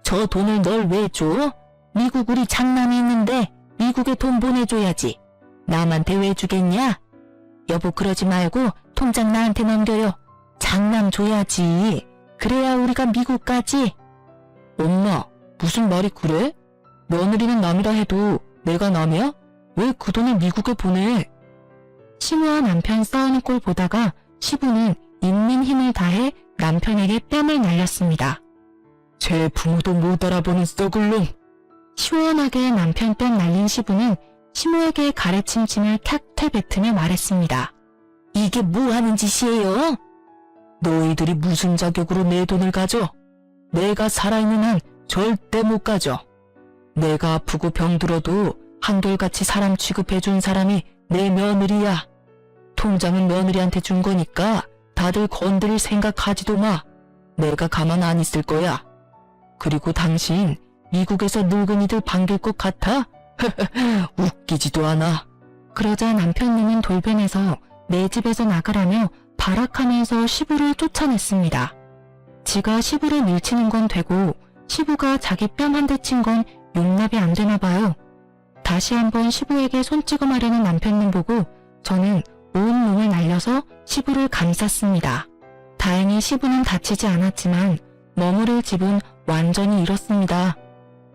저 돈을 널 왜 줘? 미국 우리 장남이 있는데 미국에 돈 보내줘야지. 남한테 왜 주겠냐? 여보, 그러지 말고 통장 나한테 넘겨요. 장남 줘야지. 그래야 우리가 미국 가지. 엄마, 무슨 말이 그래? 며느리는 남이라 해도 내가 남이야? 왜 그 돈을 미국에 보내? 시부와 남편 싸우는 꼴 보다가 시부는 있는 힘을 다해 남편에게 뺨을 날렸습니다. 제 부모도 못 알아보는 썩을 놈. 시원하게 남편 뺨 날린 시부는 시모에게 가래침침을 탁 뱉으며 말했습니다. 이게 뭐 하는 짓이에요? 너희들이 무슨 자격으로 내 돈을 가져? 내가 살아있는 한 절대 못 가져. 내가 아프고 병들어도 한결같이 사람 취급해준 사람이 내 며느리야. 통장은 며느리한테 준 거니까 다들 건드릴 생각하지도 마. 내가 가만 안 있을 거야. 그리고 당신 미국에서 늙은이들 반길 것 같아? 웃기지도 않아. 그러자 남편님은 돌변해서 내 집에서 나가라며 발악하면서 시부를 쫓아냈습니다. 지가 시부를 밀치는 건 되고 시부가 자기 뺨 한 대 친 건 용납이 안 되나 봐요. 다시 한번 시부에게 손찌검하려는 남편님 보고 저는 온 몸을 날려서 시부를 감쌌습니다. 다행히 시부는 다치지 않았지만 머무를 집은 완전히 잃었습니다.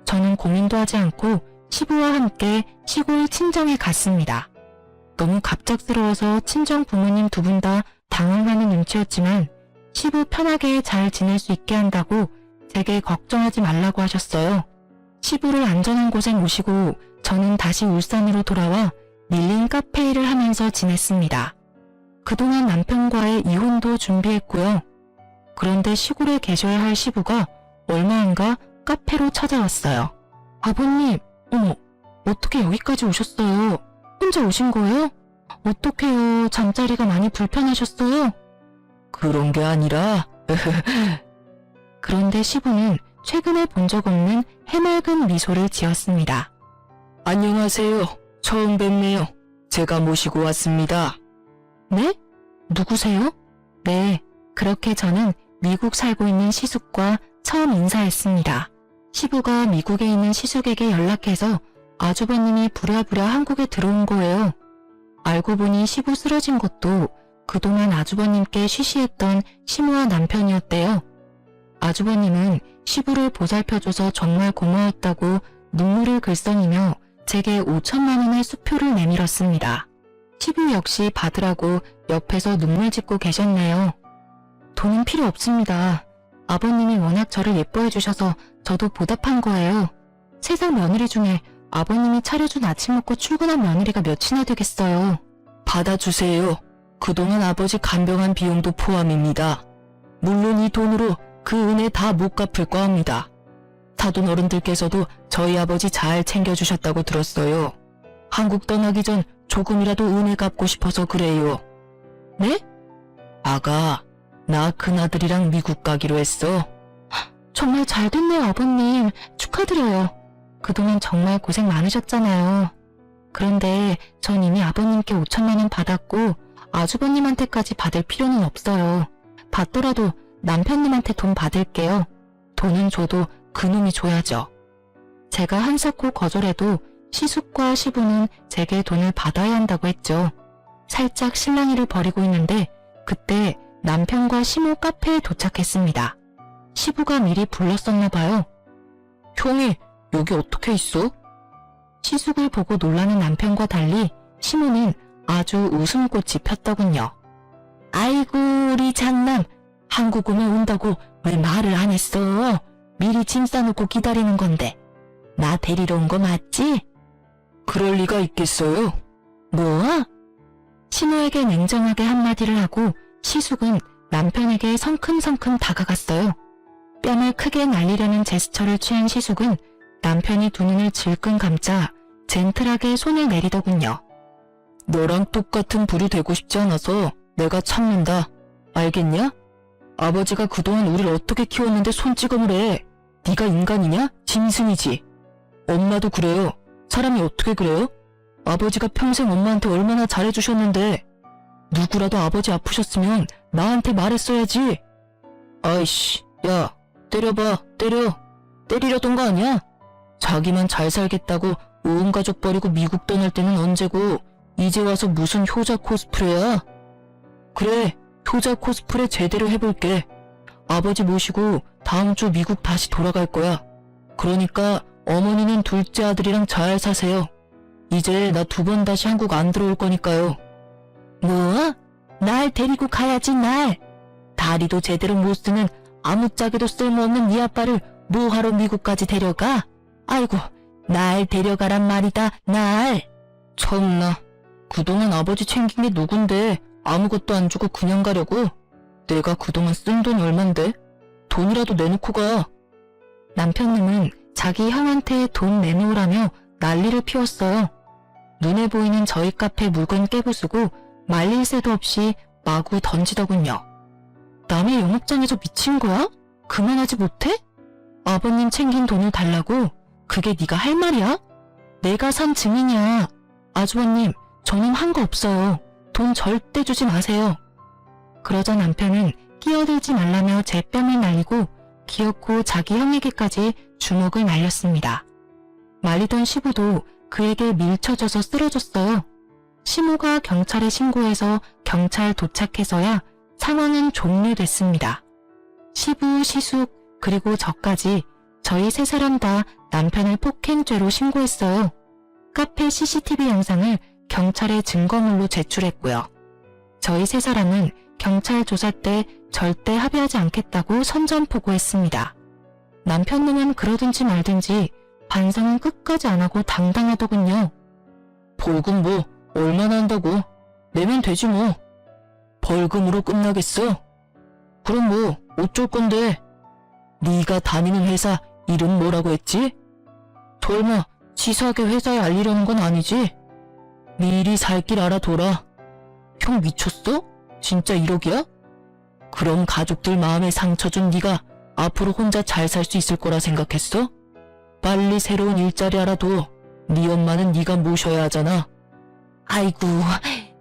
저는 고민도 하지 않고 시부와 함께 시골 친정에 갔습니다. 너무 갑작스러워서 친정 부모님 두 분 다 당황하는 눈치였지만 시부 편하게 잘 지낼 수 있게 한다고 제게 걱정하지 말라고 하셨어요. 시부를 안전한 곳에 모시고 저는 다시 울산으로 돌아와 밀린 카페 일을 하면서 지냈습니다. 그동안 남편과의 이혼도 준비했고요. 그런데 시골에 계셔야 할 시부가 얼마 안가 카페로 찾아왔어요. 아버님, 어머, 어떻게 여기까지 오셨어요? 혼자 오신 거예요? 어떡해요, 잠자리가 많이 불편하셨어요? 그런 게 아니라... 그런데 시부는 최근에 본 적 없는 해맑은 미소를 지었습니다. 안녕하세요. 처음 뵙네요. 제가 모시고 왔습니다. 네? 누구세요? 네, 그렇게 저는 미국 살고 있는 시숙과 처음 인사했습니다. 시부가 미국에 있는 시숙에게 연락해서 아주버님이 부랴부랴 한국에 들어온 거예요. 알고 보니 시부 쓰러진 것도 그동안 아주버님께 쉬쉬했던 시모와 남편이었대요. 아주버님은 시부를 보살펴줘서 정말 고마웠다고 눈물을 글썽이며 제게 5천만 원의 수표를 내밀었습니다. 시부 역시 받으라고 옆에서 눈물 짓고 계셨네요. 돈은 필요 없습니다. 아버님이 워낙 저를 예뻐해 주셔서 저도 보답한 거예요. 세상 며느리 중에 아버님이 차려준 아침 먹고 출근한 며느리가 몇이나 되겠어요. 받아주세요. 그동안 아버지 간병한 비용도 포함입니다. 물론 이 돈으로 그 은혜 다 못 갚을 거 합니다. 사돈 어른들께서도 저희 아버지 잘 챙겨주셨다고 들었어요. 한국 떠나기 전 조금이라도 은혜 갚고 싶어서 그래요. 네? 아가, 나 큰아들이랑 미국 가기로 했어. 정말 잘 됐네요, 아버님. 축하드려요. 그동안 정말 고생 많으셨잖아요. 그런데 전 이미 아버님께 5천만 원 받았고 아주버님한테까지 받을 필요는 없어요. 받더라도 남편님한테 돈 받을게요. 돈은 줘도 그놈이 줘야죠. 제가 한사코 거절해도 시숙과 시부는 제게 돈을 받아야 한다고 했죠. 살짝 실랑이를 벌이고 있는데 그때 남편과 시모 카페에 도착했습니다. 시부가 미리 불렀었나 봐요. 형이 여기 어떻게 있어? 시숙을 보고 놀라는 남편과 달리 시모는 아주 웃음꽃이 폈더군요. 아이고 우리 장남, 한국 오면 온다고 왜 말을 안 했어? 미리 짐 싸놓고 기다리는 건데. 나 데리러 온 거 맞지? 그럴 리가 있겠어요? 뭐? 시모에게 냉정하게 한마디를 하고 시숙은 남편에게 성큼성큼 다가갔어요. 뺨을 크게 날리려는 제스처를 취한 시숙은 남편이 두 눈을 질끈 감자 젠틀하게 손을 내리더군요. 너랑 똑같은 불이 되고 싶지 않아서 내가 참는다. 알겠냐? 아버지가 그동안 우릴 어떻게 키웠는데 손찌검을 해. 네가 인간이냐? 짐승이지. 엄마도 그래요. 사람이 어떻게 그래요? 아버지가 평생 엄마한테 얼마나 잘해주셨는데 누구라도 아버지 아프셨으면 나한테 말했어야지. 아이씨, 야, 때려봐, 때리려던 거 아니야? 자기만 잘 살겠다고 온 가족 버리고 미국 떠날 때는 언제고 이제 와서 무슨 효자 코스프레야? 그래, 효자 코스프레 제대로 해볼게. 아버지 모시고 다음 주 미국 다시 돌아갈 거야. 그러니까 어머니는 둘째 아들이랑 잘 사세요. 이제 나 2번 다시 한국 안 들어올 거니까요. 뭐? 날 데리고 가야지, 날. 다리도 제대로 못 쓰는 아무짝에도 쓸모없는 네 아빠를 뭐하러 미국까지 데려가? 아이고, 날 데려가란 말이다, 날. 참나, 그동안 아버지 챙긴 게 누군데 아무것도 안 주고 그냥 가려고? 내가 그동안 쓴 돈 얼만데? 돈이라도 내놓고 가. 남편님은 자기 형한테 돈 내놓으라며 난리를 피웠어요. 눈에 보이는 저희 카페 물건 깨부수고 말릴 새도 없이 마구 던지더군요. 남의 영업장에서 미친 거야? 그만하지 못해? 아버님 챙긴 돈을 달라고? 그게 네가 할 말이야? 내가 산 증인이야. 아주버님, 저는 한 거 없어요. 돈 절대 주지 마세요. 그러자 남편은 끼어들지 말라며 제 뺨을 날리고 기어코 자기 형에게까지 주먹을 날렸습니다. 말리던 시부도 그에게 밀쳐져서 쓰러졌어요. 시모가 경찰에 신고해서 경찰 도착해서야 상황은 종료됐습니다. 시부, 시숙, 그리고 저까지 저희 3사람 다 남편을 폭행죄로 신고했어요. 카페 CCTV 영상을 경찰에 증거물로 제출했고요. 저희 3사람은 경찰 조사 때 절대 합의하지 않겠다고 선전포고했습니다. 남편 놈은 그러든지 말든지 반성은 끝까지 안 하고 당당하더군요. 벌금 뭐 얼마나 한다고? 내면 되지 뭐. 벌금으로 끝나겠어? 그럼 뭐 어쩔 건데? 네가 다니는 회사 이름 뭐라고 했지? 설마 치사하게 회사에 알리려는 건 아니지? 미리 살 길 알아둬라. 형 미쳤어? 진짜 1억이야? 그럼 가족들 마음에 상처 준 네가 앞으로 혼자 잘 살 수 있을 거라 생각했어? 빨리 새로운 일자리 알아둬. 네 엄마는 네가 모셔야 하잖아. 아이고,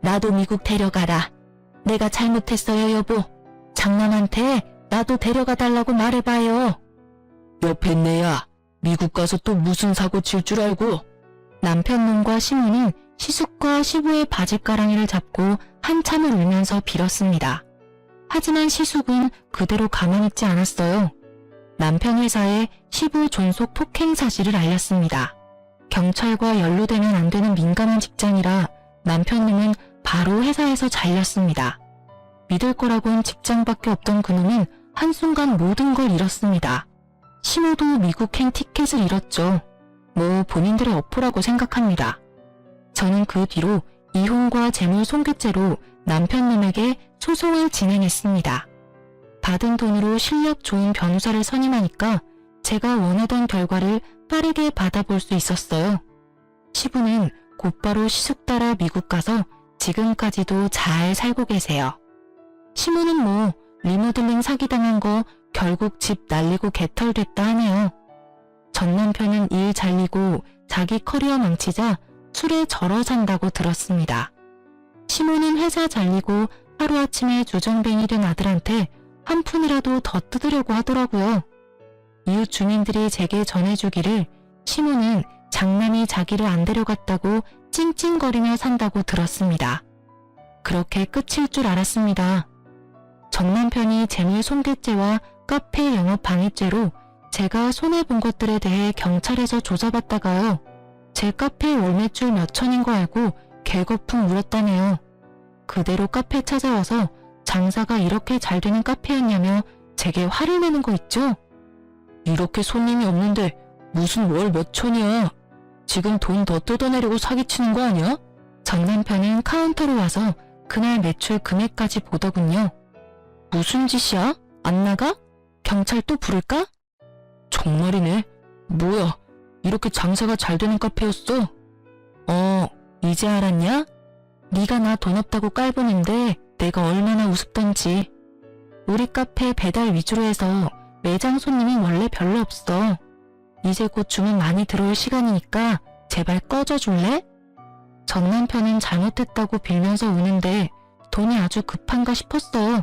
나도 미국 데려가라. 내가 잘못했어요, 여보. 장남한테 나도 데려가 달라고 말해봐요. 옆에 내야 미국 가서 또 무슨 사고 칠 줄 알고. 남편놈과 시모는 시숙과 시부의 바짓가랑이를 잡고 한참을 울면서 빌었습니다. 하지만 시숙은 그대로 가만히 있지 않았어요. 남편 회사에 시부 존속 폭행 사실을 알렸습니다. 경찰과 연루되면 안 되는 민감한 직장이라 남편님은 바로 회사에서 잘렸습니다. 믿을 거라곤 직장밖에 없던 그놈은 한순간 모든 걸 잃었습니다. 시모도 미국행 티켓을 잃었죠. 뭐 본인들의 어포라고 생각합니다. 저는 그 뒤로 이혼과 재물 손괴죄로 남편님에게 소송을 진행했습니다. 받은 돈으로 실력 좋은 변호사를 선임하니까 제가 원하던 결과를 빠르게 받아볼 수 있었어요. 시부는 곧바로 시숙 따라 미국 가서 지금까지도 잘 살고 계세요. 시모는 뭐 리모델링 사기당한 거 결국 집 날리고 개털됐다 하네요. 전 남편은 일 잘리고 자기 커리어 망치자 술에 절어 산다고 들었습니다. 시모는 회사 잘리고 하루아침에 주정뱅이 된 아들한테 한 푼이라도 더 뜯으려고 하더라고요. 이웃 주민들이 제게 전해주기를 시모는 장남이 자기를 안 데려갔다고 찡찡거리며 산다고 들었습니다. 그렇게 끝일 줄 알았습니다. 전 남편이 재물 손괴죄와 카페 영업 방해죄로 제가 손해본 것들에 대해 경찰에서 조사받다가요. 제 카페 월 매출 몇 천인 거 알고 개거품 울었다네요. 그대로 카페 찾아와서 장사가 이렇게 잘 되는 카페였냐며 제게 화를 내는 거 있죠? 이렇게 손님이 없는데 무슨 월 몇 천이야. 지금 돈 더 뜯어내려고 사기치는 거 아니야? 전 남편은 카운터로 와서 그날 매출 금액까지 보더군요. 무슨 짓이야? 안 나가? 경찰 또 부를까? 정말이네. 뭐야, 이렇게 장사가 잘 되는 카페였어? 이제 알았냐? 네가 나 돈 없다고 깔보는데 내가 얼마나 우습던지. 우리 카페 배달 위주로 해서 매장 손님이 원래 별로 없어. 이제 곧 주문 많이 들어올 시간이니까 제발 꺼져줄래? 전 남편은 잘못했다고 빌면서 우는데 돈이 아주 급한가 싶었어.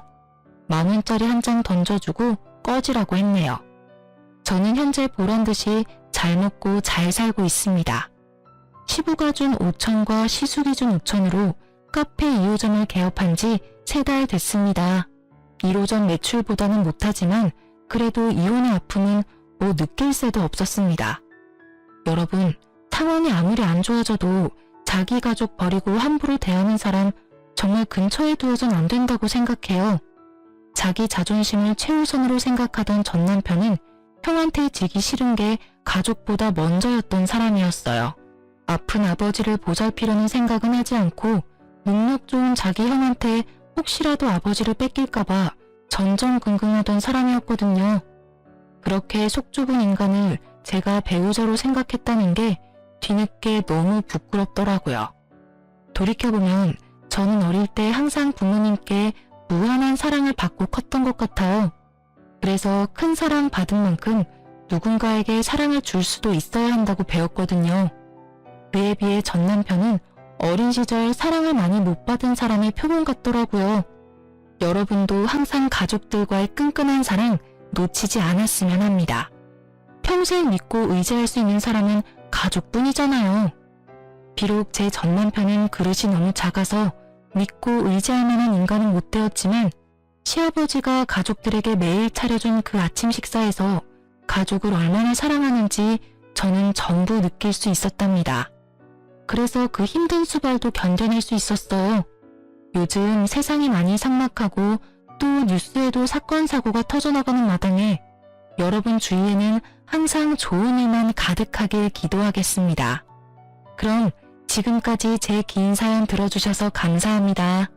10,000원짜리 한 장 던져주고 꺼지라고 했네요. 저는 현재 보란듯이 잘 먹고 잘 살고 있습니다. 시부가 준 5,000과 시숙이 준 5,000으로 카페 2호점을 개업한 지 3달 됐습니다. 1호점 매출보다는 못하지만 그래도 이혼의 아픔은 뭐 느낄 새도 없었습니다. 여러분, 상황이 아무리 안 좋아져도 자기 가족 버리고 함부로 대하는 사람 정말 근처에 두어선 안 된다고 생각해요. 자기 자존심을 최우선으로 생각하던 전 남편은 형한테 지기 싫은 게 가족보다 먼저였던 사람이었어요. 아픈 아버지를 보살피려는 생각은 하지 않고 능력 좋은 자기 형한테 혹시라도 아버지를 뺏길까봐 전전긍긍하던 사람이었거든요. 그렇게 속 좁은 인간을 제가 배우자로 생각했다는 게 뒤늦게 너무 부끄럽더라고요. 돌이켜보면 저는 어릴 때 항상 부모님께 무한한 사랑을 받고 컸던 것 같아요. 그래서 큰 사랑 받은 만큼 누군가에게 사랑을 줄 수도 있어야 한다고 배웠거든요. 그에 비해 전 남편은 어린 시절 사랑을 많이 못 받은 사람의 표본 같더라고요. 여러분도 항상 가족들과의 끈끈한 사랑 놓치지 않았으면 합니다. 평생 믿고 의지할 수 있는 사람은 가족뿐이잖아요. 비록 제 전 남편은 그릇이 너무 작아서 믿고 의지할 만한 인간은 못 되었지만 시아버지가 가족들에게 매일 차려준 그 아침 식사에서 가족을 얼마나 사랑하는지 저는 전부 느낄 수 있었답니다. 그래서 그 힘든 수발도 견뎌낼 수 있었어요. 요즘 세상이 많이 삭막하고 또 뉴스에도 사건 사고가 터져나가는 마당에 여러분 주위에는 항상 좋은 일만 가득하길 기도하겠습니다. 그럼 지금까지 제 긴 사연 들어주셔서 감사합니다.